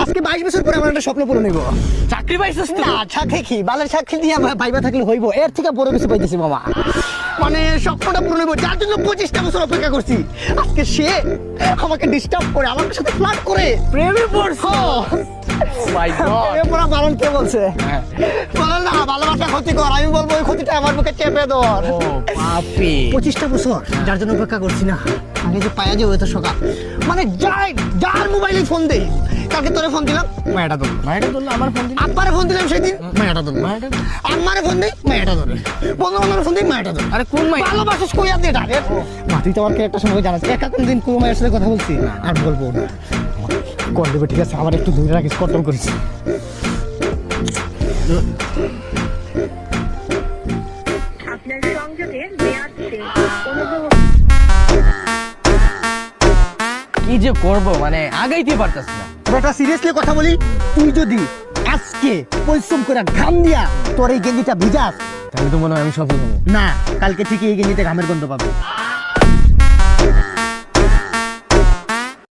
আজকে 22 বছর পরে আমার একটা স্বপ্ন পূরণ হইব। চাকরি পাইছিস তুই? না চাকরি কি বালের চাকরি দিয়ে ভাইবা থাকলে হইব, এর থেকে বড় কিছু পাইতেছি মামা। মানে স্বপ্নটা পূরণ হইব, যার জন্য 25টা বছর অপেক্ষা করছি। আজকে সে আমাকে ডিস্টার্ব করে, আমার সাথে ফ্লার্ট করে। প্রেমে পড়ছো? মাই গড। এ পুরা বারণ কে বলছে? বলেন না ভালোবাসা ক্ষতিকর, আমি বলবো ওই ক্ষতিটা আমার বুকে চেপে ধর। ও পাপি। 25টা বছর যার জন্য অপেক্ষা করছি না, আগে যে পায়া যাবো এত সকাল, মানে যার মোবাইলে ফোন দেই। কালকে তোরে ফোন দিলাম, মায়াটা ধরলো। মাইটা ধরলো, আমার ফোন দিলি? আব্বারে ফোন দিলাম সেদিন, মায়াটা ধরলো। মাইটা? আম্মারে ফোন দেই, মায়াটা ধরে। বন্ধু বান্ধবের ফোন দেই, মায়াটা ধরে। আরে কোন মাই? ভালোবাসিস কই আপনি ডাকে? মা তুই তো আমাকে একটা সময় জানাস, একা কোনদিন কোনো মায়ের সাথে কথা বলছি আর বলবো না। কর দেবে, ঠিক আছে, আমার একটু ধরে রাখিস, কন্ট্রোল করিস। আপনার সংযোগের মেয়াদ শেষ। অনুগ্রহ কি যে করব, মানে আগাইতে পারতাছ না। একটা সিরিয়াসলি কথা বলি, তুই যদি আজকে পরিশ্রম করে ঘাম দিয়া তোর এই গেঞ্জিটা ভিজাস, তাহলে তো মনে হয় আমি সফল হবো। না কালকে ঠিকই এই গেঞ্জিতে ঘামের গন্ধ পাবে।